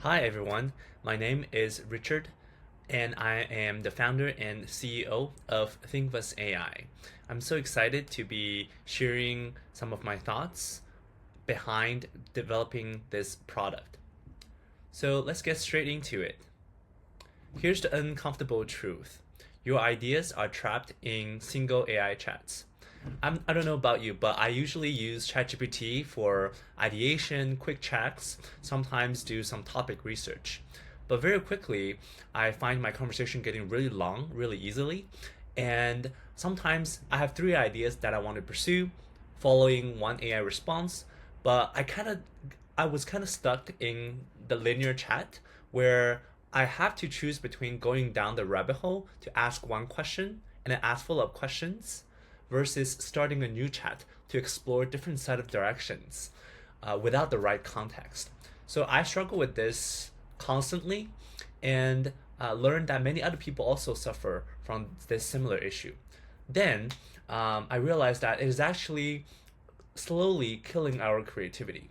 Hi everyone, my name is Richard and I am the founder and CEO of Thinkvas AI. I'm so excited to be sharing some of my thoughts behind developing this product. So let's get straight into it. Here's the uncomfortable truth. Your ideas are trapped in single AI chats. I don't know about you, but I usually use ChatGPT for ideation, quick checks, sometimes do some topic research. But very quickly, I find my conversation getting really long, really easily. And sometimes I have three ideas that I want to pursue, following one AI response, but I was kind of stuck in the linear chat where I have to choose between going down the rabbit hole to ask one question and then ask follow-up questions versus starting a new chat to explore different set of directions without the right context. So I struggle with this constantly and learned that many other people also suffer from this similar issue. Then I realized that it is actually slowly killing our creativity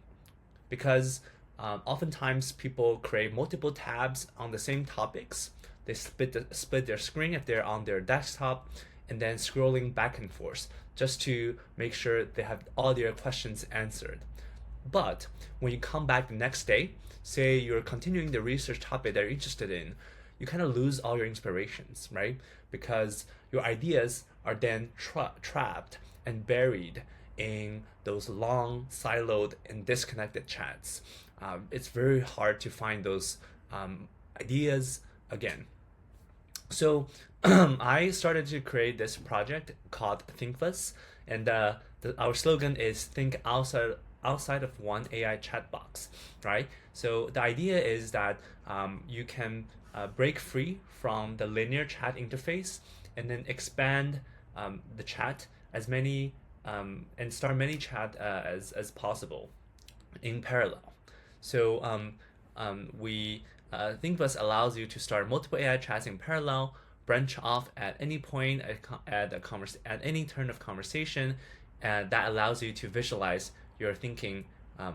because oftentimes people create multiple tabs on the same topics. They split their screen if they're on their desktop and then scrolling back and forth just to make sure they have all their questions answered. But when you come back the next day, say you're continuing the research topic that you're interested in, you kind of lose all your inspirations, right? Because your ideas are then trapped and buried in those long, siloed, and disconnected chats. It's very hard to find those ideas again. So I started to create this project called Thinkvas, and our slogan is "Think outside of one AI chat box," right? So the idea is that you can break free from the linear chat interface and then expand the chat as many and start many chat as possible in parallel. So we Thinkbus allows you to start multiple AI chats in parallel, branch off at any point at any turn of conversation, and that allows you to visualize your thinking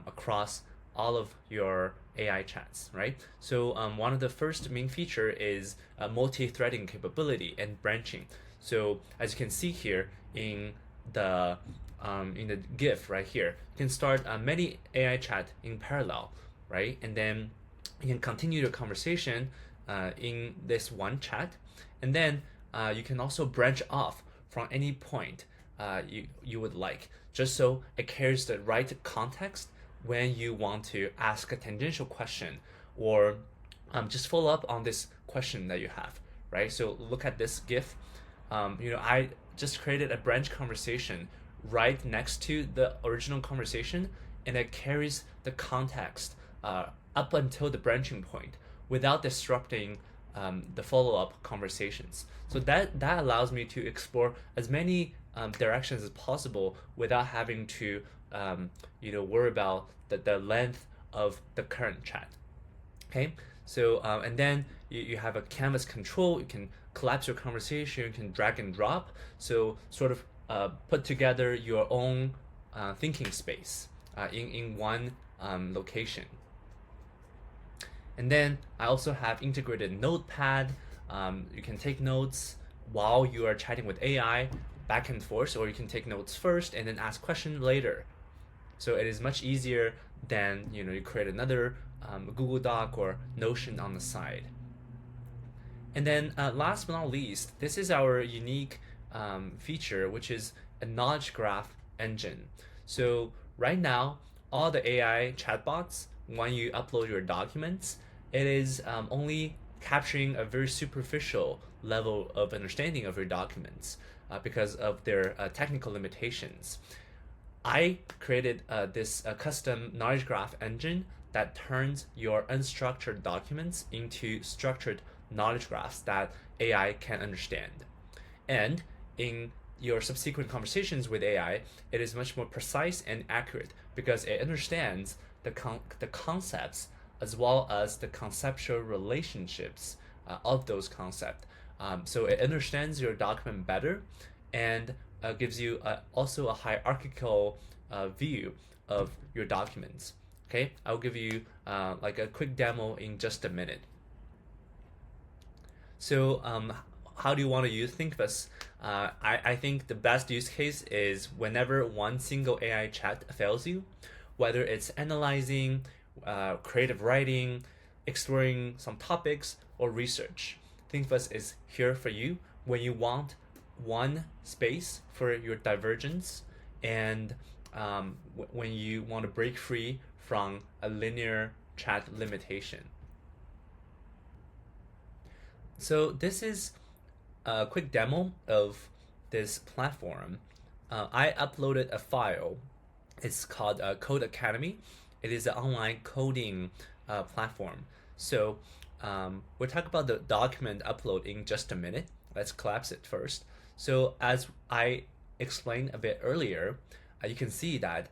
across all of your AI chats, right? So one of the first main feature is multi-threading capability and branching. So as you can see here in the GIF right here, you can start many AI chat in parallel, right? And then you can continue your conversation in this one chat, and then you can also branch off from any point you would like, just so it carries the right context when you want to ask a tangential question or just follow up on this question that you have, right? So look at this GIF. I just created a branch conversation right next to the original conversation, and it carries the context up until the branching point without disrupting the follow-up conversations. So that allows me to explore as many directions as possible without having to worry about the length of the current chat. Okay, so and then you have a canvas control. You can collapse your conversation. You can drag and drop. So sort of put together your own thinking space in one location. And then I also have integrated notepad. You can take notes while you are chatting with AI back and forth, or you can take notes first and then ask questions later. So it is much easier than you create another Google Doc or Notion on the side. And then last but not least, this is our unique feature, which is a knowledge graph engine. So right now, all the AI chatbots, when you upload your documents, it is only capturing a very superficial level of understanding of your documents because of their technical limitations. I created this custom knowledge graph engine that turns your unstructured documents into structured knowledge graphs that AI can understand. And in your subsequent conversations with AI, it is much more precise and accurate because it understands the concepts as well as the conceptual relationships of those concepts. So it understands your document better and gives you also a hierarchical view of your documents. Okay, I'll give you like a quick demo in just a minute. So how do you want to use Thinkvas? I think the best use case is whenever one single AI chat fails you, whether it's analyzing, creative writing, exploring some topics, or research. Thinkvas is here for you when you want one space for your divergence and when you want to break free from a linear chat limitation. So this is a quick demo of this platform. I uploaded a file. It's called Codecademy. It is an online coding platform. So we'll talk about the document upload in just a minute. Let's collapse it first. So as I explained a bit earlier, you can see that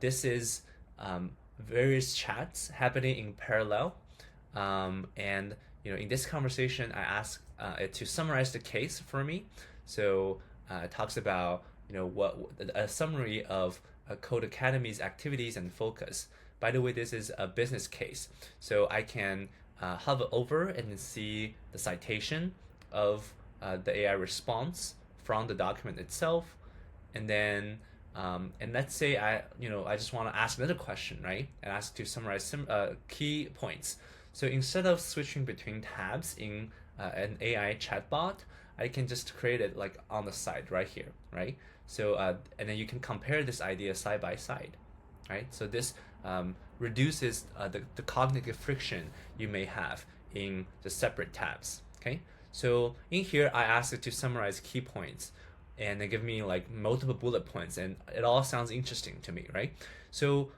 this is various chats happening in parallel. And in this conversation, I asked it to summarize the case for me. So it talks about what a summary of Codecademy's activities and focus. By the way, this is a business case, so I can hover over and see the citation of the AI response from the document itself, and then and let's say I just want to ask another question, right? And ask to summarize some key points. So instead of switching between tabs in an AI chatbot, I can just create it like on the side right here, right? So and then you can compare this idea side by side, right? So this reduces the cognitive friction you may have in the separate tabs, okay? So in here, I asked it to summarize key points and they give me like multiple bullet points and it all sounds interesting to me, right? So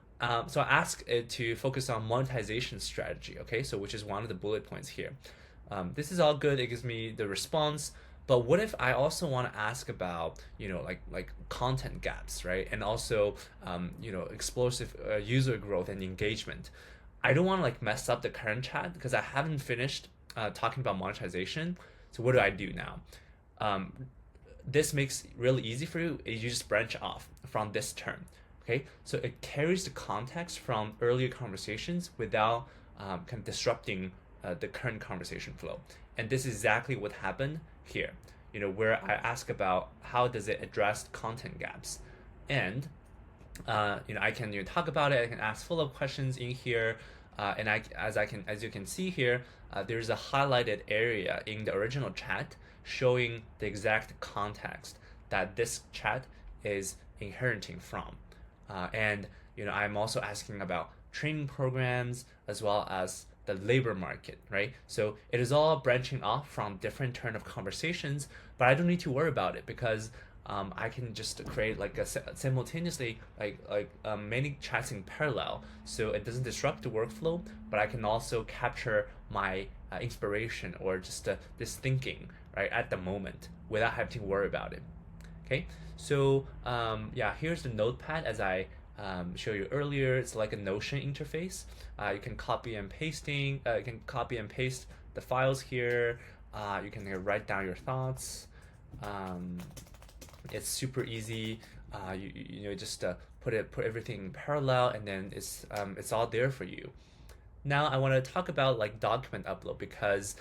so I asked it to focus on monetization strategy, okay? So which is one of the bullet points here. This is all good. It gives me the response. But what if I also want to ask about, like content gaps, right? And also, explosive user growth and engagement. I don't want to like mess up the current chat because I haven't finished talking about monetization. So what do I do now? This makes it really easy for you. You just branch off from this term. Okay, so it carries the context from earlier conversations without kind of disrupting the current conversation flow. And this is exactly what happened here, where I ask about how does it address content gaps. And, I can talk about it, I can ask follow-up questions in here. And as you can see here, there's a highlighted area in the original chat showing the exact context that this chat is inheriting from. And I'm also asking about training programs as well as the labor market, right? So it is all branching off from different turn of conversations, but I don't need to worry about it because I can just create like simultaneously many chats in parallel, so it doesn't disrupt the workflow, but I can also capture my inspiration or just this thinking right at the moment without having to worry about it. Okay, so here's the notepad as I showed you earlier. It's like a Notion interface. You can copy and paste the files here. You can write down your thoughts. It's super easy. Just put everything in parallel, and then it's all there for you. Now I want to talk about like document upload because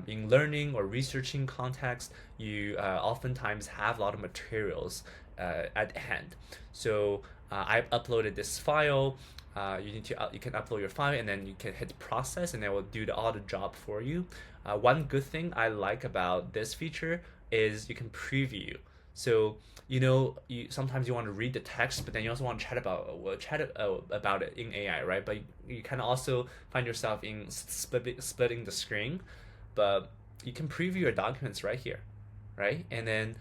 in learning or researching context, you oftentimes have a lot of materials at hand. So I've uploaded this file. You can upload your file and then you can hit process and it will do all the job for you. One good thing I like about this feature is you can preview. So sometimes you want to read the text, but then you also want to chat about it in AI, right? But you can also find yourself in splitting the screen, but you can preview your documents right here, right? And then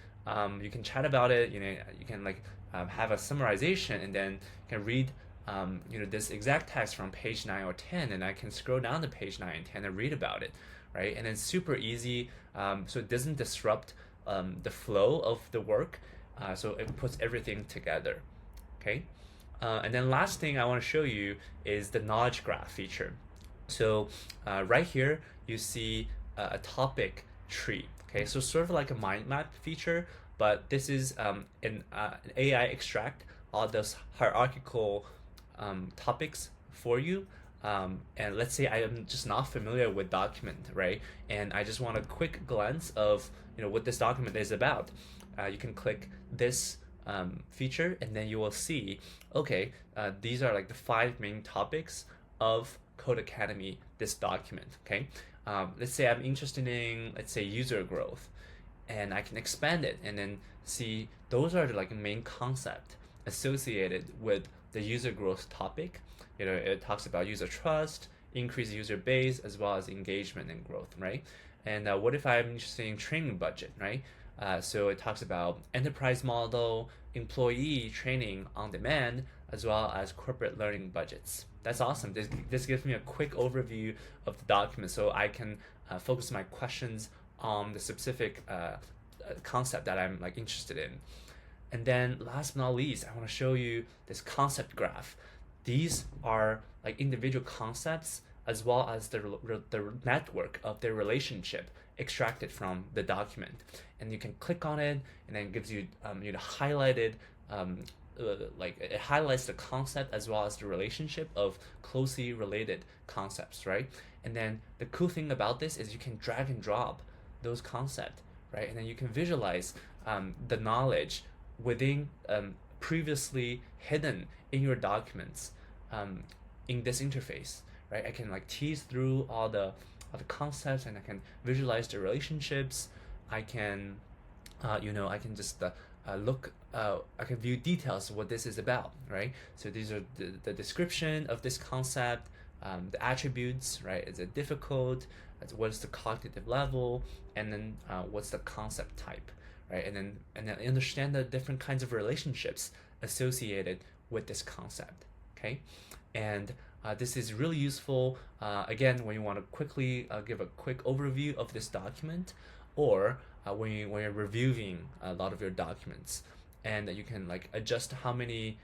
you can chat about it. You can have a summarization, and then you can read this exact text from page 9 or 10, and I can scroll down to page 9 and 10 and read about it, right? And it's super easy, so it doesn't disrupt the flow of the work, so it puts everything together, okay? And then last thing I want to show you is the knowledge graph feature. So right here you see a topic tree, okay? So sort of like a mind map feature, but this is an AI extract all those hierarchical topics for you. And let's say I am just not familiar with document, right? And I just want a quick glance of what this document is about. You can click this feature, and then you will see, okay, these are like the 5 main topics of Codecademy, this document. Okay, let's say I'm interested in, let's say, user growth, and I can expand it and then see those are the like main concept associated with the user growth topic. It talks about user trust, increase user base, as well as engagement and growth, right? And what if I'm interested in training budget, right? So it talks about enterprise model, employee training on demand, as well as corporate learning budgets. That's awesome. This gives me a quick overview of the document, so I can focus my questions on the specific concept that I'm like interested in. And then last but not least, I want to show you this concept graph. These are like individual concepts as well as the network of their relationship extracted from the document. And you can click on it, and then it gives you highlighted like it highlights the concept as well as the relationship of closely related concepts, right? And then the cool thing about this is you can drag and drop those concepts, right? And then you can visualize the knowledge within previously hidden in your documents in this interface, right? I can like tease through all the concepts, and I can visualize the relationships. I can I can just look I can view details of what this is about, right? So these are the description of this concept, the attributes, right? Is it difficult? What's the cognitive level? And then what's the concept type, right? And then understand the different kinds of relationships associated with this concept, okay? And this is really useful, again, when you want to quickly give a quick overview of this document, or when you're reviewing a lot of your documents, and you can like adjust how many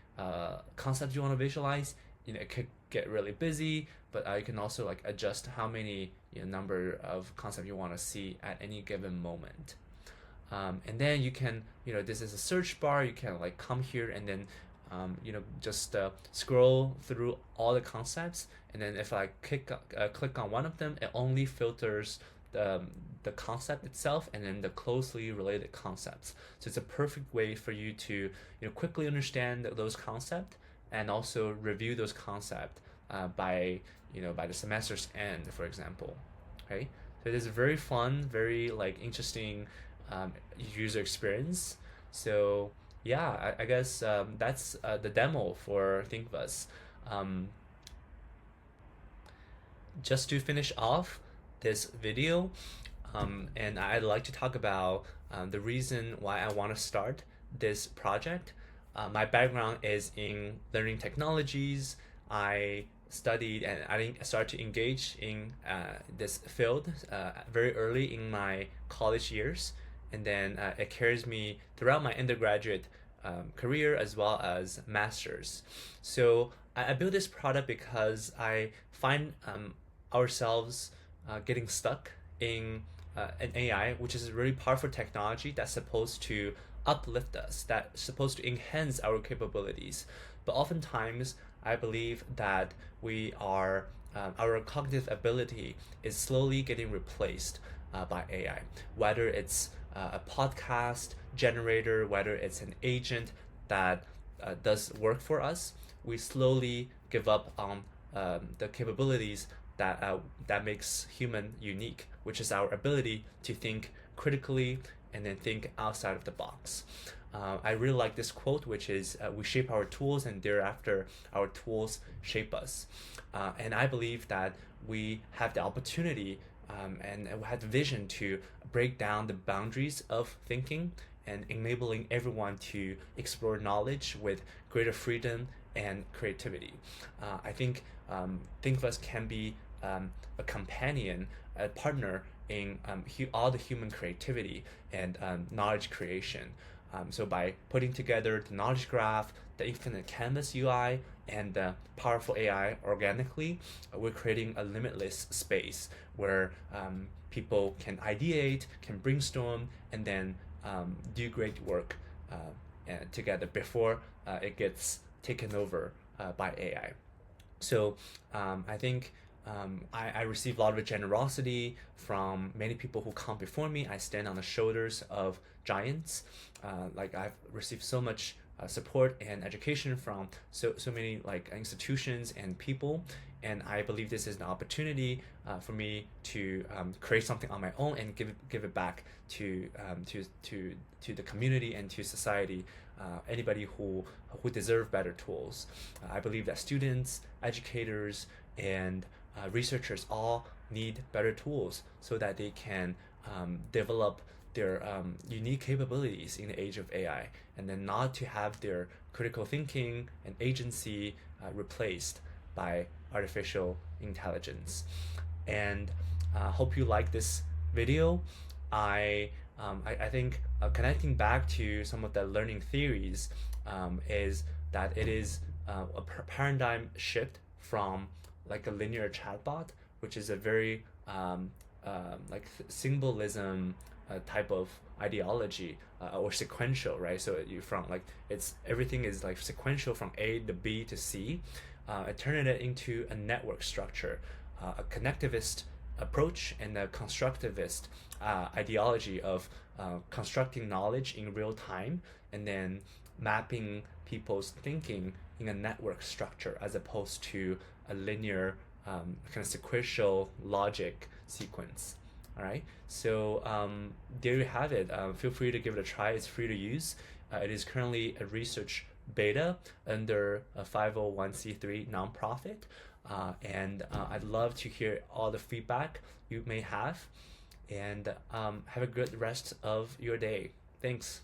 concepts you want to visualize. It could get really busy, but you can also like adjust how many number of concepts you want to see at any given moment. And then you can, this is a search bar. You can like come here and then just scroll through all the concepts, and then if I click on one of them, it only filters the concept itself and then the closely related concepts. So it's a perfect way for you to quickly understand those concepts and also review those concepts by the semester's end, for example. Okay, so it is a very fun, very like interesting user experience. So yeah, I guess that's the demo for Thinkvas. Just to finish off this video, and I'd like to talk about the reason why I want to start this project. My background is in learning technologies. I studied and I started to engage in this field very early in my college years, and then it carries me throughout my undergraduate career as well as master's. So I built this product because I find ourselves getting stuck in an AI, which is a really powerful technology that's supposed to uplift us, that's supposed to enhance our capabilities. But oftentimes, I believe that our cognitive ability is slowly getting replaced by AI, whether it's a podcast generator, whether it's an agent that does work for us. We slowly give up on the capabilities that makes human unique, which is our ability to think critically and then think outside of the box. I really like this quote, which is, we shape our tools and thereafter our tools shape us. And I believe that we have the opportunity and we have the vision to break down the boundaries of thinking and enabling everyone to explore knowledge with greater freedom and creativity. I think Thinkvas can be a companion, a partner in all the human creativity and knowledge creation. So by putting together the knowledge graph, the infinite canvas UI, and the powerful AI organically, we're creating a limitless space where people can ideate, can brainstorm, and then do great work together before it gets taken over by AI. So I think I receive a lot of generosity from many people who come before me. I stand on the shoulders of giants. Like I've received so much support and education from so many like institutions and people, and I believe this is an opportunity for me to create something on my own and give it back to the community and to society. Anybody who deserve better tools. I believe that students, educators, and researchers all need better tools so that they can develop their unique capabilities in the age of AI, and then not to have their critical thinking and agency replaced by artificial intelligence. And hope you like this video. I think connecting back to some of the learning theories is that it is a paradigm shift from like a linear chatbot, which is a very like symbolism type of ideology or sequential, right? So you from like it's everything is like sequential from A to B to C. I turn it into a network structure, a connectivist approach and a constructivist ideology of constructing knowledge in real time and then mapping people's thinking in a network structure as opposed to a linear kind of sequential logic sequence. All right, so there you have it. Feel free to give it a try. It's free to use. It is currently a research beta under a 501c3 nonprofit. And I'd love to hear all the feedback you may have. And have a good rest of your day. Thanks.